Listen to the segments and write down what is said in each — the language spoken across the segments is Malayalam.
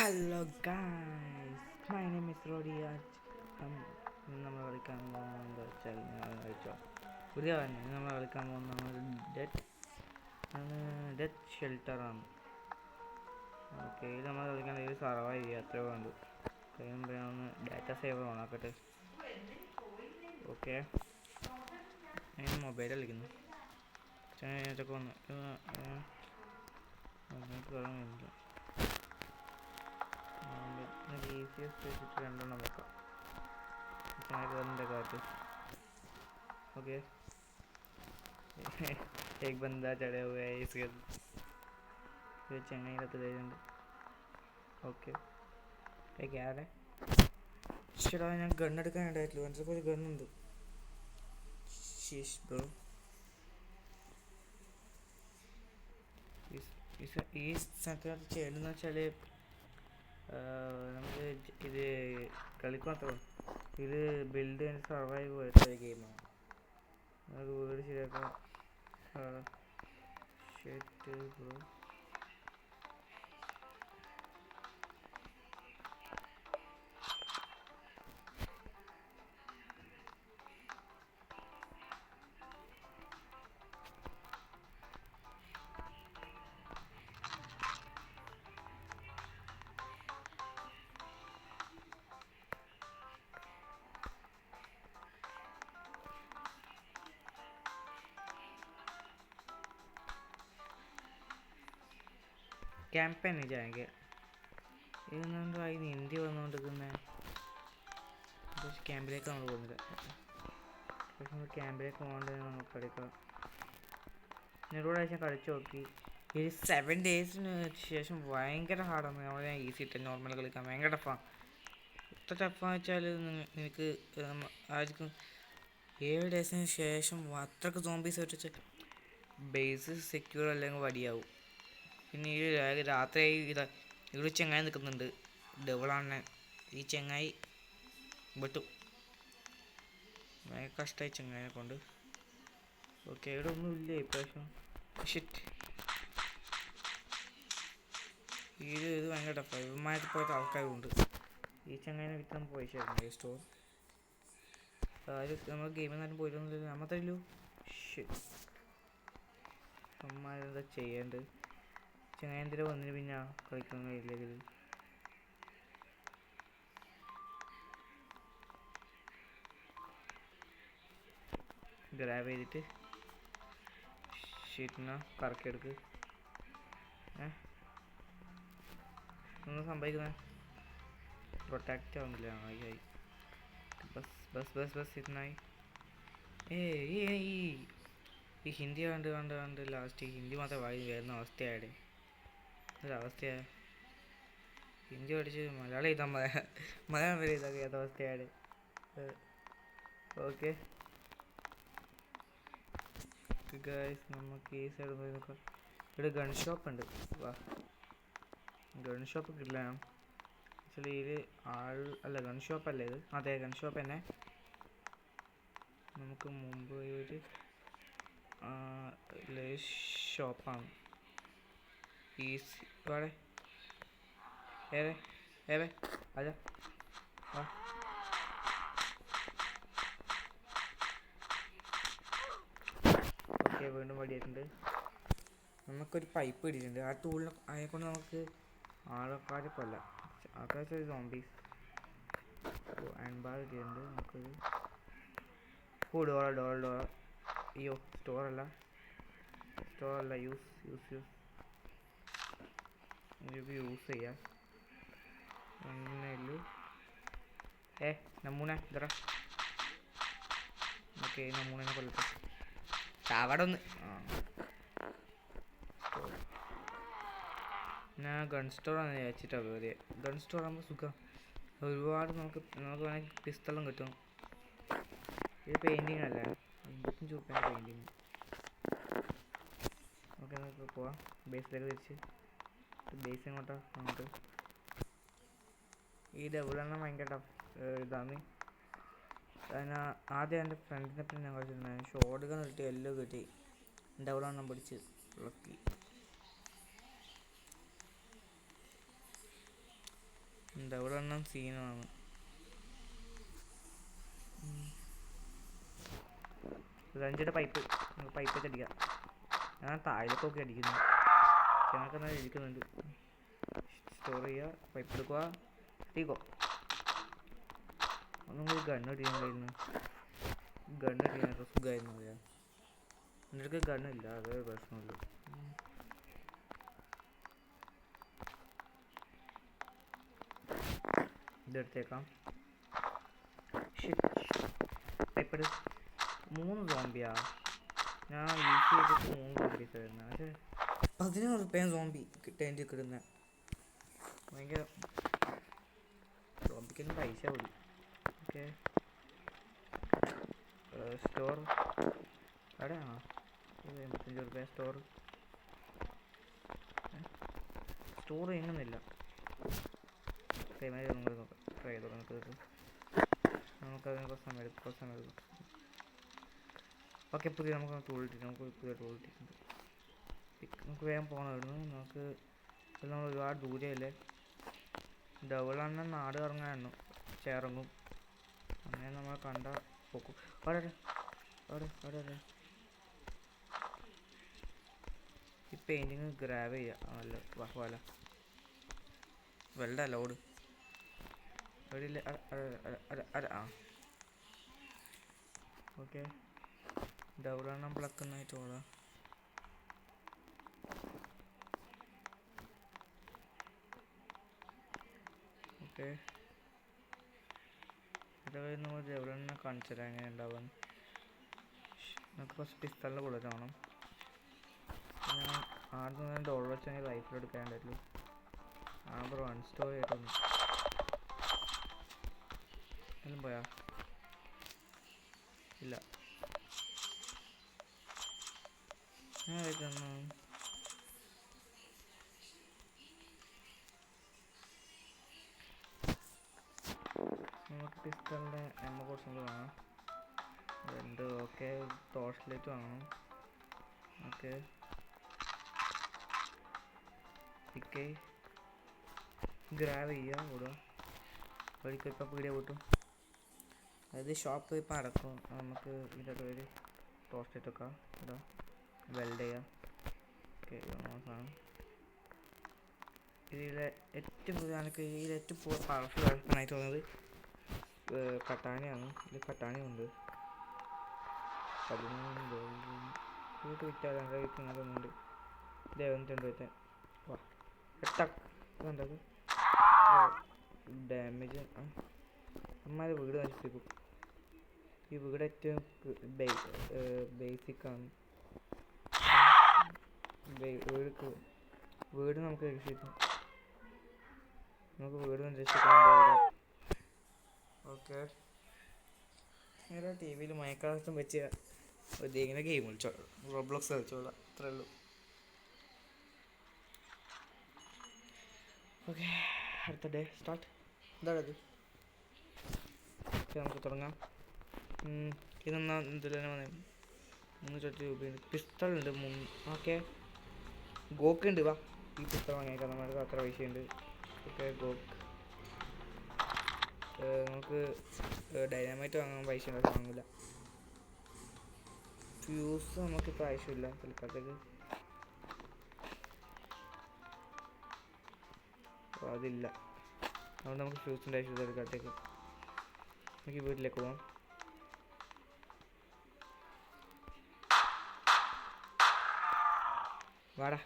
Hello guys, my name is Rodiyaj. നമ്മൾ കളിക്കാൻ പോകുന്നത് എന്താ വെച്ചാൽ ഞാൻ കഴിച്ചോ പുതിയ നമ്മൾ കളിക്കാൻ പോകുന്നത് ഡെത്ത് ഷെൽട്ടറാണ്. ഓക്കെ, ഇത് നമ്മൾ കളിക്കാൻ ഇത് സർവൈവ് ചെയ്യുക അത്രേ വേണ്ടു. കഴിയുമ്പോൾ ഒന്ന് ഡാറ്റ സേവർ ഓണാക്കട്ടെ. ഓക്കെ, ഞാൻ മൊബൈൽ കളിക്കുന്നു. ഇതൊക്കെ വന്ന് തുടങ്ങുന്നില്ല. ഈസിയസ്റ്റ് വെച്ചിട്ട് രണ്ടെണ്ണം വെക്കാം. കാറ്റ്. ओके एक बंदा चढ़े हुए है इसके चंगाई तो दे देंगे. ഓക്കെ, ഗ്യാരെ ചേട്ടാ ഞാൻ ഗണ്ണെടുക്കാനായിട്ടായിട്ടില്ല. എൻ്റെ ഒരു ഗണ്ണുണ്ട്. ഷീഷ് ബ്രോ, ഈ സ്ഥലത്ത് ചെയ്യണമെന്ന് വെച്ചാൽ നമുക്ക് ഇത് കളിക്ക് മാത്രം. ഇത് ബിൽഡ് ആൻഡ് സർവൈവ് പോലത്തെ ഗെയിമാണ്. നമുക്ക് വീട് ശരിയാക്കാം. ഷെറ്റ് ബ്രോ, कैंपेन नहीं जाएंगे. ഇതെന്താ ഇന്ന് ഹിന്ദി വന്നുകൊണ്ടിരിക്കുന്നത്? പക്ഷെ ക്യാമ്പിലേക്ക് നമ്മൾ പോകുന്നില്ല. പക്ഷെ നമ്മൾ ക്യാമ്പിലേക്ക് പോകേണ്ടത് നമ്മൾ കളിക്കാം. ഞാൻ ഒരു പ്രാവശ്യം കളിച്ച് നോക്കി. ഈ 7 ഡേയ്സിന് ശേഷം ഭയങ്കര ഹാർഡാണ്. നമ്മൾ ഈസി ഇട്ട് നോർമൽ കളിക്കാൻ ഭയങ്കര ടഫാണ്. എത്ര ടഫാന്ന് വെച്ചാൽ നിനക്ക് ആയിരിക്കും 7 ഡേയ്സിന് ശേഷം അത്രക്ക് സോംബീസ് വെച്ച് ബേസ് സെക്യൂർ അല്ലെങ്കിൽ വടിയാവും. പിന്നെ ഈ രാത്രി ഇവിടെ ചെങ്ങായി നിൽക്കുന്നുണ്ട്. ഡബിളാണ് ഈ ചെങ്ങായി. വെട്ടും ഭയങ്കര കഷ്ടമായി ചെങ്ങായിനെ കൊണ്ട്. ഓക്കെ, ഇവിടെ ഒന്നും ഇല്ല ഇപ്രാവശ്യം. ഷിറ്റ്, ഇത് ഭയങ്കര ടഫാണ്. ഇവന്മാർക്ക് പോലത്തെ ആൾക്കാരുണ്ട്. ഈ ചെങ്ങായിനെ വിറ്റാൻ പോയിച്ചായിരുന്നു സ്റ്റോർ. നമ്മൾ ഗെയിമിൽ നിന്നാലും പോയിട്ടൊന്നുമില്ല. നമ്മൾ തരല്ലോ. ഷിറ്റ്, അമ്മമാരെന്താ ചെയ്യേണ്ടത്? ചെങ്ങായി എന്തിനാ വന്നിന് പിന്നെ കളിക്കാൻ കഴിയില്ലെങ്കിൽ. ഗ്രാബ് ചെയ്തിട്ട് ഷീറ്റിനെ കറക്കിയെടുക്ക്. ഒന്നും സംഭവിക്കുന്നത് പ്രൊട്ടക്റ്റ് ആവുന്നില്ല. ആയി ബസ് ബസ് ബസ് ബസ് ഇതിനായി. ഈ ഹിന്ദി കണ്ട് ലാസ്റ്റ് ഹിന്ദി മാത്രം വായി വരുന്ന അവസ്ഥയായിട്ട് ഒരവസ്ഥയാണ്. ഹിന്ദി പഠിച്ച് മലയാളം എഴുതാൻ മലയാളം വരെ എഴുതാൻ കഴിയാത്ത അവസ്ഥയാണ്. ഓക്കെ ഗൈസ്, നമുക്ക് ഈ സൈഡ് പോയി നോക്കാം. ഇവിടെ ഗൺ ഷോപ്പ് ഉണ്ട്. വാ, ഗൺ ഷോപ്പ് കിട്ടില്ല. ആക്ച്വലി ഇത് അല്ല, ഗൺ ഷോപ്പ് അല്ലേ ഇത്? അതെ, ഗൺ ഷോപ്പ് തന്നെ. നമുക്ക് മുമ്പ് ഒരു ഷോപ്പാണ്. ഈസി വാടേ ഏവേ അതാ വാ. ഓക്കെ, വീണ്ടും വടിയായിട്ടുണ്ട്. നമുക്കൊരു പൈപ്പ് കിട്ടിയിട്ടുണ്ട്. ആ ടൂളിനെ അതിനെക്കൊണ്ട് നമുക്ക് ആൾക്കാരെ കൊല്ലാം. ആൾക്കാർ സോംബീസ് അൻപാർ കിട്ടിയിട്ടുണ്ട്. നമുക്കൊരു ഡോള അയ്യോ, സ്റ്റോറല്ല യൂസ് ചെയ്യാം. ഒന്നേലു നമ്മൂനെ ഇതറ. ഓക്കെ, നമ്മൂനെ കൊല്ലട്ടെ. അവിടെ ഒന്ന് ഞാൻ ഗൺ സ്റ്റോറാണ് വിചാരിച്ചിട്ടാണ് കയറിയ. ഗൺ സ്റ്റോർ ആകുമ്പോൾ സുഖം. ഒരുപാട് നമുക്ക് വേണമെങ്കിൽ പിസ്തളും കിട്ടും. ഇത് പെയിൻറ്റിങ് അല്ലേ, 55 രൂപയാണ് പെയിൻറ്റിങ്. ഓക്കെ, നമുക്ക് പോവാം ബേസിലേക്ക് തിരിച്ച്. ബേസ് എങ്ങോട്ടാ? അങ്ങോട്ട്. ഈ ഡബിളെണ്ണം ഭയങ്കര ഇതാണ്. കാരണം ആദ്യം എൻ്റെ ഫ്രണ്ടിനെ പിന്നെ ഞാൻ കളിച്ചിട്ടുണ്ടായിരുന്നു. ഷോർട്ട് ഗൺ കിട്ടി, എല്ലാം കിട്ടി. ഡബിളെണ്ണം പിടിച്ച് ഇളക്കി. ഡബിൾ എണ്ണം സീനാണ്. ലഞ്ചിയുടെ പൈപ്പ് വെച്ച് അടിക്കാം. ഞാൻ താഴേക്കൊക്കെ അടിക്കുന്നു. ഞങ്ങൾക്ക് ഇരിക്കുന്നുണ്ട്. സ്റ്റോർ ചെയ്യുക, പൈപ്പ് എടുക്കുക, തീക്കോ. ഒന്നും കൂടി ഗണ്ണടിയുണ്ടായിരുന്നു. ഗണ്ണടിയാൻ സുഖമായിരുന്നു. അറിയാം എനിക്ക് ഗണ്ണില്ല, അതേ പ്രശ്നമുള്ളൂ. ഇതെടുത്തേക്കാം. പൈപ്പട് 3 സോംബിയാ. ഞാൻ യൂസ് ചെയ്തിട്ട് 3 സോംബീസ് ആയിരുന്നു. പക്ഷേ 16 റുപ്യ സോംബി കിട്ടേണ്ടി കിട്ടുന്ന ഭയങ്കര സോംബിക്കൊന്നും പൈസ പോലും. ഓക്കെ, സ്റ്റോർ അവിടെ 85 റുപ്യ സ്റ്റോർ ചെയ്യുന്നില്ല. പേയ്മെൻറ്റ് നമുക്ക് നോക്കാം, ട്രൈ ചെയ്തോ. നമുക്കതിന് കുറച്ച് സമയം എടുക്കും. ഓക്കെ, നമുക്ക് പുതിയ ടൂൾ ഇട്ടിട്ടുണ്ട്. നമുക്ക് വേഗം പോകണമായിരുന്നു. നമ്മൾ ഒരുപാട് ദൂരെയല്ലേ. ഡബിളെണ്ണം നാട് ഇറങ്ങാനും ചേറങ്ങും. അങ്ങനെ നമ്മൾ കണ്ട പോക്കും. അവിടെ ഈ പെയിൻറ്റിങ് ഗ്രാബ് ചെയ്യുക. നല്ല വല വെള്ള ലോഡ് വെളിയിൽ. ഓക്കെ, ഡബിളെണ്ണം പ്ലക്കുന്നായിട്ട് ഓടാം. ഓക്കെ, ഇതൊക്കെ നമ്മൾ ഡബിളെണ്ണം കാണിച്ചു തരാം എങ്ങനെ ഉണ്ടാവാൻ. നമുക്ക് കുറച്ച് പിസ്തലിൻ്റെ ബുള്ളറ്റ് വേണം. ഞാൻ ആദ്യം തന്നെ ഡോൾ വെച്ചെങ്കിൽ റൈഫിൾ എടുക്കാനുണ്ടായിരുന്നു. ബ്രോ അൺസ്റ്റോർ ചെയ്തിട്ടൊന്നും എല്ലാം പോയാ ഇല്ല. ഞാൻ വെക്കുന്നു. നമുക്ക് പിസ്റ്റലിൻ്റെ എമ്മ കുറച്ചും കൂടി വേണം. 2. ഓക്കെ, ടോർച്ച് ലൈറ്റ് വാങ്ങണം. ഓക്കെ, പിക്ക് ഗ്രാബ് ചെയ്യുക, ഓടുക. വഴിക്ക് ഇപ്പോൾ പീടിയ കൂട്ടും. അതായത് ഷോപ്പ് ഇപ്പോൾ അടക്കും. നമുക്ക് ഇതിൻ്റെ പേര് ടോർച്ച് ലൈറ്റ് വെക്കാം. ഇടാം, വെൽഡ് ചെയ്യുക. ഓക്കെ, സാധനം ഇതിലെ ഏറ്റവും കൂടുതൽ എനിക്ക് ഇതിൽ ഏറ്റവും പവർഫുൾ വെപ്പണായിട്ട് തോന്നുന്നത് കട്ടാനയാണ്. ഇതിൽ കട്ടാനയുണ്ട്. 13 വീട്ട് വിറ്റാൽ വിൽക്കുന്നതൊന്നുണ്ട്. ഇത് 72 വെച്ചാൽ ഇതുണ്ടത് ഡാമേജ്. അമ്മാരെ വീട് നശിപ്പിക്കും. ഈ വീട് ഏറ്റവും ബേസിക്കാണ്. വീട് നമുക്ക് രക്ഷിക്കും. വീട് രക്ഷിക്കാൻ. ഓക്കെ, നേരെ ടി വിയിൽ മയക്കാലത്തും വെച്ച് ഇങ്ങനെ ഗെയിം കളിച്ചോളാം. റോബ്ലോക്സ് കളിച്ചോളാം, അത്രേ ഉള്ളൂ. ഓക്കെ, അടുത്ത ഡേ സ്റ്റാർട്ട്. എന്താണത്? ഓക്കെ, നമുക്ക് തുടങ്ങാം. ഇതെന്നാ എന്തെല്ലാം 320 രൂപയുണ്ട്. പിസ്റ്റളുണ്ട്. ഓക്കെ, ഗോക്ക് ഉണ്ട്. വാ, ഈ പിസ്റ്റൾ വാങ്ങിയേക്കാം. നമ്മൾക്ക് അത്ര പൈസയുണ്ട്. ഓക്കെ, ഗോക്ക്. നമുക്ക് ഡൈനാമൈറ്റ് വാങ്ങാൻ പൈസ ഉണ്ട്, വാങ്ങില്ല. ഫ്യൂസ് നമുക്കിപ്പോൾ ആവശ്യമില്ല തൽക്കാലത്തേക്ക്. അതില്ല, അതുകൊണ്ട് നമുക്ക് ഫ്യൂസിൻ്റെ ആവശ്യമില്ല തൽക്കാലത്തേക്ക്. നമുക്ക് വീട്ടിലേക്ക് പോകാം. വാടാ.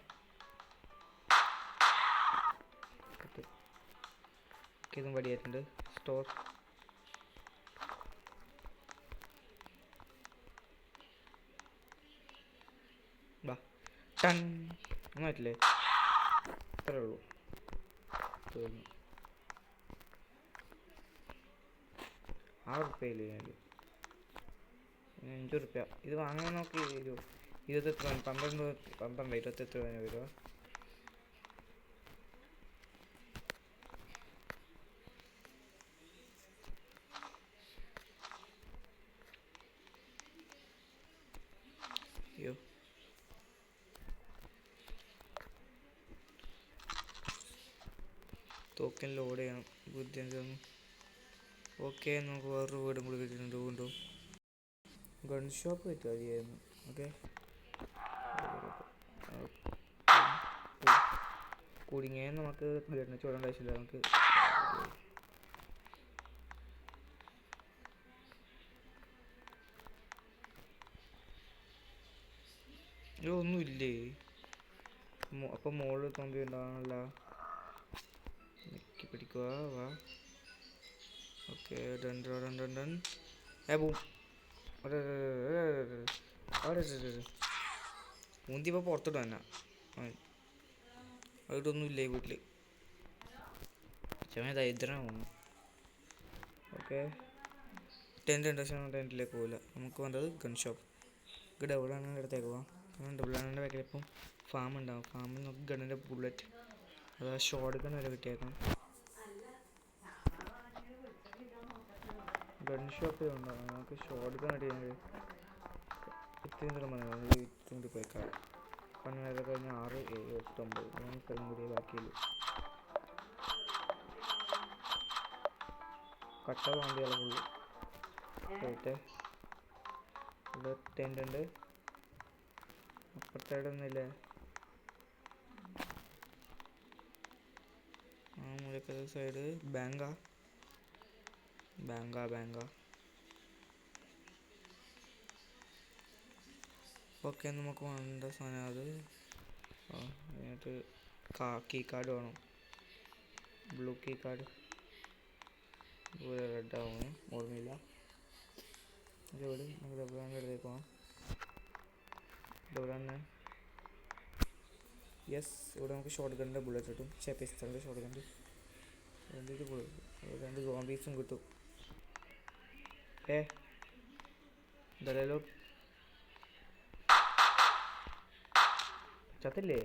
ഇതും വടിയായിട്ടുണ്ട്. സ്റ്റോർ. വാ, ടൺ. ഒന്നും പറ്റില്ലേ? അത്രേ ഉള്ളൂ. തീർന്നു. 6 റുപ്യയില്ലേ? 5 റുപ്യ. ഇത് വാങ്ങാൻ നോക്കി 28 രൂപ വരുമോ? അയ്യോ, തോക്ക് ടോക്കൻ ലോഡ് ചെയ്യണം. ബുദ്ധിമുട്ടൊന്നും. ഓക്കെ, നമുക്ക് വേറൊരു വീടും കൂടി കിട്ടിയിട്ടുണ്ട്. വീണ്ടും ഗൺ ഷോപ്പ് കിട്ടുക മതിയായിരുന്നു. ഓക്കെ, കുടുങ്ങിയ നമുക്ക് ഗണ്ണ് ചോടേണ്ട ആവശ്യമില്ല. നമുക്ക് ഒന്നുമില്ലേ? അപ്പം മോള് തോമ്പി ഉണ്ടാകാനല്ല നിക്കി പിടിക്കുക. വാ, okay. Done done done done. Boom. മുന്തി ഇപ്പോൾ പുറത്തിട്ട് തന്നെ അവിടൊന്നും ഇല്ലേ വീട്ടിൽ. ചമയ ദരിദ്രനാണ്. ഓക്കെ, ടെൻറ്റ് ഉണ്ട്. പക്ഷേ ടെൻറ്റിലേക്ക് പോകില്ല. നമുക്ക് വേണ്ടത് ഗൺ ഷോപ്പ്. ഡബിൾ ആണെങ്കിൽ അടുത്തേക്ക് പോവാം. ഡബിൾ ആണിൻ്റെ ബാക്കിൽ ഇപ്പം ഫാം ഉണ്ടാവും. ഫാമിൽ നമുക്ക് ഗണ്ണിൻ്റെ ബുള്ളറ്റ് അതാ ഷോർട്ട് ഗൺ വരെ കിട്ടിയേക്കാം. ഗൺ ഷോപ്പ് ഉണ്ടാകും. നമുക്ക് ഷോർട്ട് ഗൺ അടിയാണെങ്കിൽ ഇത്രയും ദൂരം വന്നത് ഇത്രയും കൂടി പോയേക്കാം. 12 കഴിഞ്ഞ് 6, 7, 8, 9 3 സ്ഥലം കൂടി ബാക്കിയുള്ളൂ. കട്ട വണ്ടികളെ ഫുള്ള് പോയിട്ട് ഇവിടെ ടെൻ്റ് ഉണ്ട്. അപ്പുറത്തായിട്ടൊന്നുമില്ലേ? ആ മുലക്കൽ സൈഡ് ബാങ്കാ. ഓക്കെ, നമുക്ക് വേണ്ട സാധനം അത്. അതിനകത്ത് കീ കാർഡ് വേണം. ബ്ലൂ കീ കാർഡ്, റെഡ് ആവുന്നു, ഓർമ്മയില്ല. ഇതെവിടെ? നമുക്ക് ഡബിളാൻ്റെ അടുത്തേക്ക് പോകാം. ഡബിളാണ്. യെസ്, ഇവിടെ നമുക്ക് ഷോർട്ട് ഗണ്ണിൻ്റെ ബുള്ളറ്റ് കിട്ടും. പിസ്റ്റളിൻ്റെ ഷോർട്ട് ഗണ്ണ് എന്തൊരു ബുള്ളറ്റ്. 2 സോംബീസും കിട്ടും. ഇതല്ലോ ചത്തില്ലേ?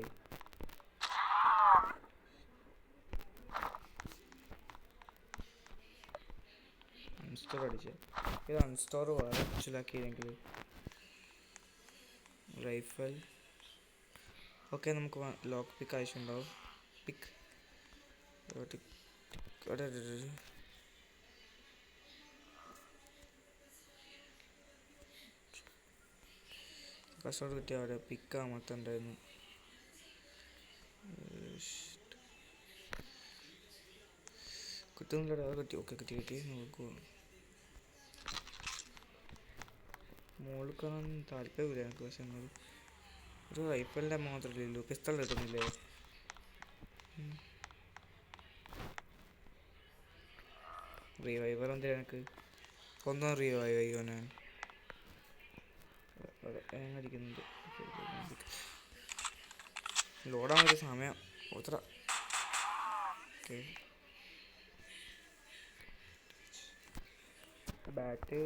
അൺസ്റ്റോർ അടിച്ച് ഇത് അൺസ്റ്റോർ ആക്ച്വലാക്കിയെങ്കിൽ റൈഫൽ. ഓക്കെ, നമുക്ക് ലോക്ക് പിക്ക് ആവശ്യമുണ്ടാവും. പിക്ക് കസ്റ്റോട് കിട്ടിയ അവിടെ പിക്ക് അമർത്തുണ്ടായിരുന്നു. കിട്ടുന്നില്ല. കിട്ടി. ഓക്കെ, കിട്ടി. നോക്കുക. മോളിൽ കാണാൻ താല്പര്യമില്ല എനിക്ക്. പക്ഷെ എന്നാലും ഒരു റൈഫലിൻ്റെ മാത്രമല്ലല്ലോ, പിസ്റ്റൾ കിട്ടുന്നില്ലേ? റീവൈവർ എന്തിനാ എനിക്ക്? ഒന്നും റീവൈവ് ചെയ്യുമോ? ഞാൻ അടിക്കുന്നുണ്ട്. ലോഡാൻ ഒരു സമയം ഓത്ര. ഓക്കെ, ബാറ്റ്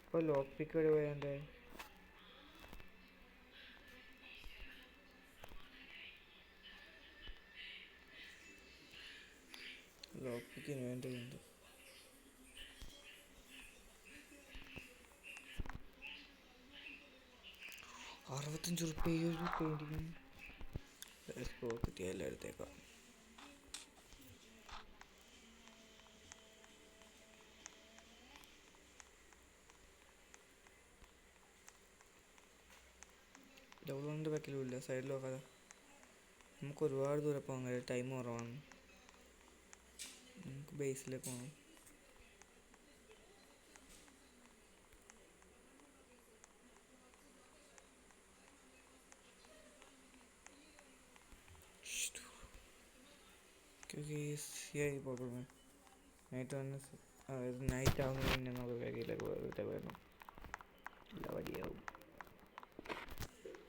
ഇപ്പോൾ ലോക്ക് പിക്ക് വഴി പോയാൻ്റെ. ലോക്ക് പിക്കിന് വേണ്ടിയുണ്ട്. $65 പെയിൻറ്റിങ് കിട്ടിയ എല്ലാം എടുത്തേക്കാം. ഡബിളിൻ്റെ ബാക്കിലും ഇല്ല. സൈഡിൽ നോക്കാതെ നമുക്ക് ഒരുപാട് ദൂരം പോകാൻ കഴിയും. ടൈം കുറവാണ്. നമുക്ക് ബേസിലേക്ക് പോകണം. ഈസിയായി പോകുന്നു. നൈറ്റ് ആവുന്നതിന് മുന്നേ നമുക്ക് വേഗയിലേക്ക് വരണം. നല്ല വടിയാവും.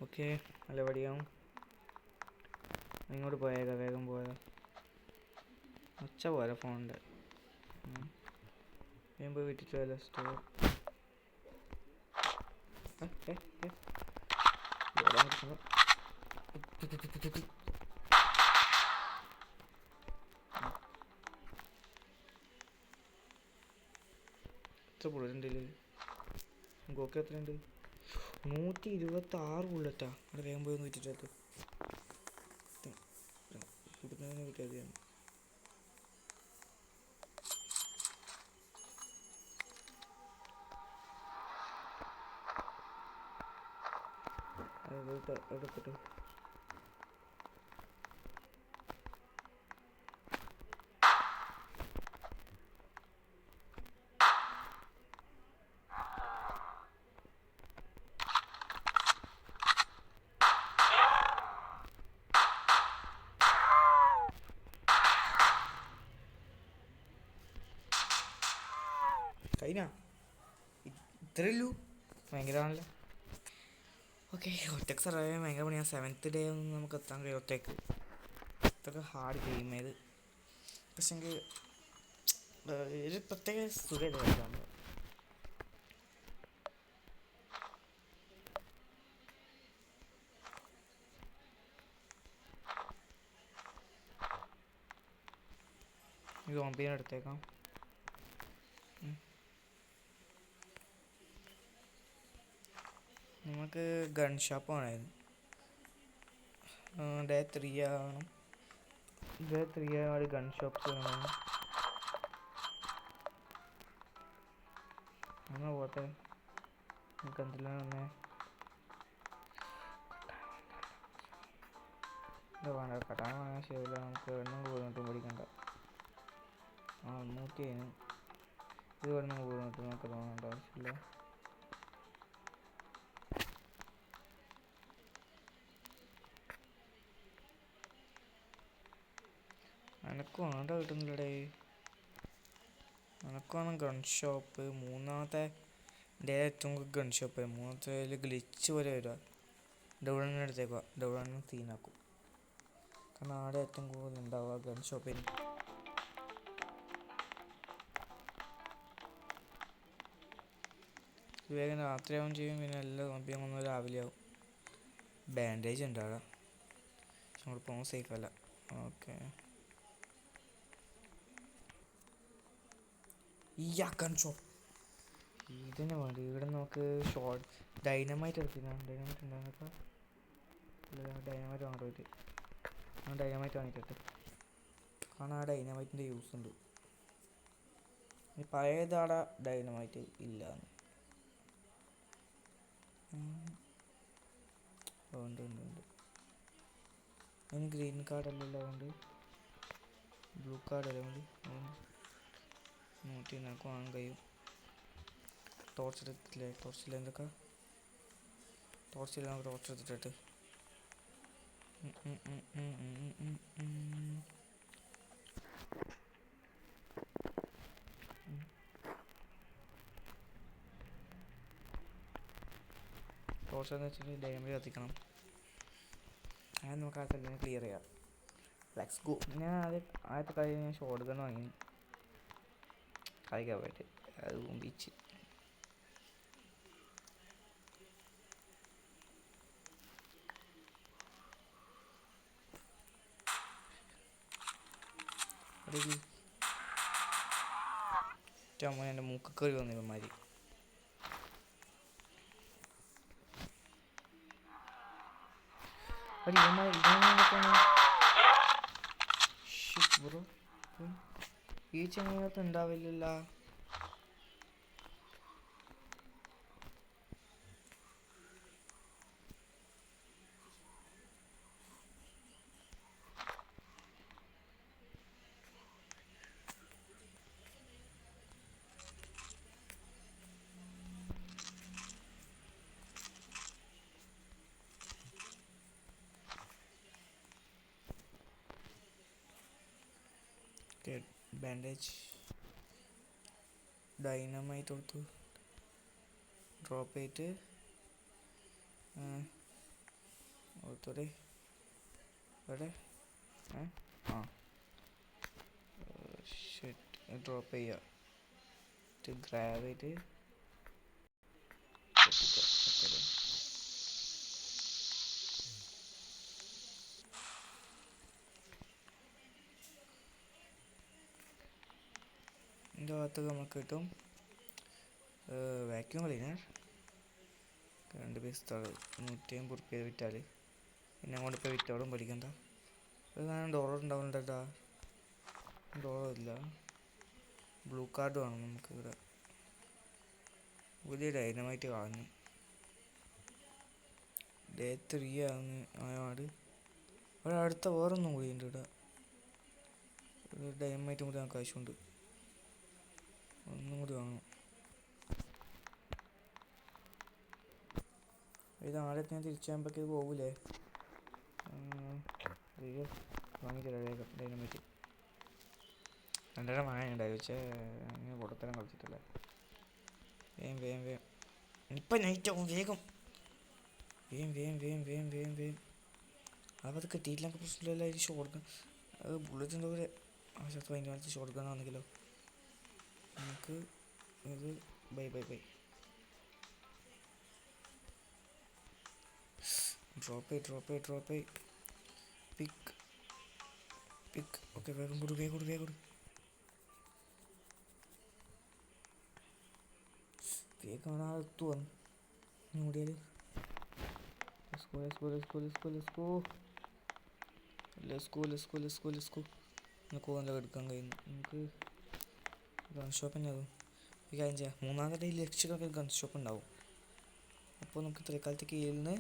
ഓക്കെ, നല്ല വടിയാവും. ഇങ്ങോട്ട് പോയേക്കാം. വേഗം പോയാൽ ഒച്ച പോലെ ഫോണിൻ്റെ. ഞാൻ പോയി വിട്ടിട്ടില്ല. സ്റ്റോർ എത്ര ബുള്ളറ്റുണ്ട്? ഗോക്ക് എത്രയുണ്ട്? 126 ബുള്ളറ്റാ. അവിടെ വേഗം പോയി വിറ്റിട്ടത് കൊടുക്കുന്നതിനെ വിറ്റതിയാണ്. എടുത്തിട്ട് കഴിഞ്ഞ ഇത്രയേ ഉള്ളൂ. ഭയങ്കരമാണല്ലോ. ഓക്കെ, ഒറ്റക്ക് സർവൈവ് ചെയ്യാൻ ഭയങ്കര പണിയാണ്. 7th ഡേ ഒന്നും നമുക്ക് എത്താൻ കഴിയും ഒറ്റയ്ക്ക്. അത്രയ്ക്ക് ഹാർഡ് ഗെയിം ഏത്. പക്ഷെങ്കിൽ ഒരു പ്രത്യേക സുഖം കളിക്കാൻ. ഈ സോംബിനെ എടുത്തേക്കാം. നമുക്ക് ഗൺ ഷോപ്പ് വേണമായിരുന്നു. ഡേ 3 ആവണം. ഡേ 3 ആയ ഗൺ ഷോപ്പ്സ് വേണം. അങ്ങനെ പോട്ടെ. നമുക്ക് എന്തെല്ലാം വന്നേ ഇത് വേണ്ട. കട്ടാൻ വാങ്ങാൻ ശരിയില്ല. നമുക്ക് എണ്ണം കൂടുതലിട്ടും പഠിക്കണ്ട. 100 കഴിഞ്ഞു. ഇത് എണ്ണം കൂടുതലിട്ട് നമുക്ക് തോന്നേണ്ട ആവശ്യമില്ല. എനക്ക് വേണ്ട കിട്ടുന്നില്ലടേ. എനക്കാണ് ഗൺ ഷോപ്പ്. മൂന്നാമത്തെ ഡേ ഏറ്റവും ഗൺ ഷോപ്പ്. മൂന്നാമത്തെ ഗ്ലിച്ച് പോലെ വരിക. ഡബിളിനെ എടുത്തേക്കുക. ഡബിളിനെ തീനാക്കും. കാരണം ആടെ ഏറ്റവും കൂടുതൽ ഉണ്ടാവുക ഗൺ ഷോപ്പിന്. വേഗം രാത്രിയാവും ചെയ്യും. പിന്നെ എല്ലാം നോക്കിയാൽ ഒന്ന് രാവിലെ ആവും. ബാൻഡേജ് ഉണ്ട് അവിടെ. നമ്മൾ പോകുമ്പോൾ സേഫ് അല്ല. ഓക്കെ, ഈ ഗൺ ഷോപ്പ് ഇതിന് വേണ്ടി ഇവിടെ നമുക്ക് ഷോർട്ട് ഡൈനമൈറ്റ് എടുത്തിട്ടാണ്. ഡൈനമൈറ്റ് ഉണ്ടാകുന്നപ്പോൾ ഡൈനമൈറ്റ് വാങ്ങിട്ട് പോയിട്ട് ഡൈനമൈറ്റ് വാങ്ങിയിട്ട്. കാരണം ആ ഡൈനമൈറ്റിൻ്റെ യൂസ് ഉണ്ട്. ഈ പഴയതാടെ ഡൈനമൈറ്റ് ഇല്ല. ഉണ്ട് ഉണ്ട് ഉണ്ട്. അതിന് ഗ്രീൻ കാർഡല്ലല്ലോ. അതുകൊണ്ട് ബ്ലൂ കാർഡല്ലേ വേണ്ടി. നോക്കി നമുക്ക് വാങ്ങാൻ കഴിയും. ടോർച്ച് എടുത്തില്ലേ? ടോർച്ചിൽ എന്തൊക്കെ ടോർച്ചിൽ നമുക്ക് ടോർച്ച് എടുത്തിട്ട് ടോർച്ച് എന്ന് വെച്ചിട്ട് ഡയമണ്ട് കത്തിക്കണം. അങ്ങനെ നമുക്ക് ആ സ്ഥലത്തിന് ക്ലിയർ ചെയ്യാം. Let's go. ഞാൻ ആദ്യത്തെ കളി ഞാൻ ഷോട്ട് ഗൺ വാങ്ങി കളിക്കാൻ പോയിട്ട് അത് ബീച്ച്. അമ്മ എൻ്റെ മൂക്കക്കറി വന്നു ഇവന്മാര്. ഈ ചെങ്ങനകത്ത് ഉണ്ടാവില്ല. ബാൻഡേജ് ഡൈനമൈറ്റ് കൊടുത്തു. ഡ്രോപ്പ് ചെയ്തിട്ട് ഓർത്തോടെ എവിടെ ഷെറ്റ് ഡ്രോപ്പ് ചെയ്യുക. ഗ്രാബ് ചെയ്ത് ഇതിൻ്റെ ഭാഗത്തൊക്കെ നമുക്ക് കിട്ടും വാക്യൂം ക്ലീനർ. 2 പിസ്തൾ 150 റുപ്യ വിറ്റാൽ പിന്നെ അങ്ങോട്ട് ഇപ്പോൾ വിറ്റോടും പഠിക്കണ്ട. ഒരു സാധനം ഡോളർ ഉണ്ടാവുന്നുണ്ടാ, ഡോളർ ഇല്ല. ബ്ലൂ കാർഡ് വേണം നമുക്ക് ഇവിടെ. പുതിയ ഡൈനമൈറ്റ് കളഞ്ഞു. ഡേ 3 ആയപാട് ഇവിടെ അടുത്ത വേറൊന്നും കൂടി ഉണ്ട്. ഇവിടെ ഒരു ഡൈനമൈറ്റും കൂടി നമുക്ക് ആവശ്യമുണ്ട്. ഒന്നും കൂടി വാങ്ങണം. ഇത് ആളൊക്കെ ഞാൻ തിരിച്ചാകുമ്പോഴേക്ക് ഇത് പോകൂലേ? അയ്യോ, വാങ്ങിച്ചില്ല വേഗം ഡൈനമൈറ്റ്. 2 വാങ്ങാനുണ്ടായി. പക്ഷേ അങ്ങനെ കൊടുത്തരം കളിച്ചിട്ടില്ല. വേഗം വേഗം വേഗം ഇപ്പം നൈറ്റ് ആവും. വേഗം വേഗം വേഗം വേഗം വേഗം വേഗം വേഗം. അപ്പോൾ അത് കിട്ടിയിട്ടില്ലെങ്കിൽ പ്രശ്നമില്ല. ഇത് ഷോട്ട് ഗൺ, അത് ബുള്ളറ്റിൻ്റെ കൂടെ ആവശ്യത്ത് ഭയങ്കര കാലത്ത് ഷോട്ട് ഗൺ ആണെങ്കിലോ നമുക്ക് ഇത് ബൈ ബൈ ബൈ. ഡ്രോപ്പ് പിക്ക് പിക്ക്. ഓക്കെ, വേഗം കൊടു വേഗം കൊടു വേഗം കൊടു വേഗം. ആ എത്തു വന്നു ഓടിയാൽ. നമുക്ക് നല്ല എടുക്കാൻ കഴിയുന്നു. നമുക്ക് ഗൺ ഷോപ്പ് തന്നെ ആകും. ഒരു കാര്യം ചെയ്യാം, 3-ാമത്തെ ഡേ ലക്ഷക്കണക്കിന് ഗൺ ഷോപ്പ് ഉണ്ടാവും. അപ്പോൾ നമുക്ക് തൽക്കാലത്തേക്ക് ഇതിൽ നിന്ന്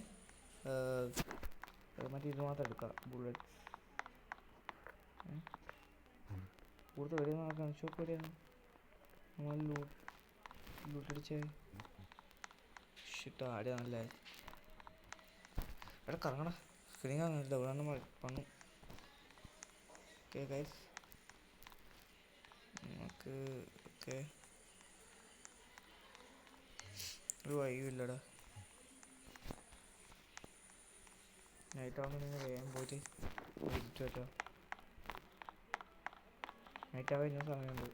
മറ്റേ ഇത് മാത്രം എടുക്കാം, ബുള്ളറ്റ്. കൂടുതൽ എവിടെയാണ് ഗൺ ഷോപ്പ്? എവിടെയാണ് നമ്മൾ ലൂട്ടടിച്ചേ? ഷിട്ട്, ആടെയാണല്ലേ. എടാ കറങ്ങണ സ്ക്രീൻ കാണുന്നില്ല, ഇവിടെ പണു. ഓക്കെ ഗൈസ്, നമുക്ക് ഓക്കെ ഒരു വഴിയില്ലടാ. നൈറ്റ് ആവുമ്പോൾ നിങ്ങൾ വേഗം പോയിട്ട് വിളിച്ചു കേട്ടോ. നൈറ്റ് ആവാൻ ഇന്ന സമയമുണ്ട്.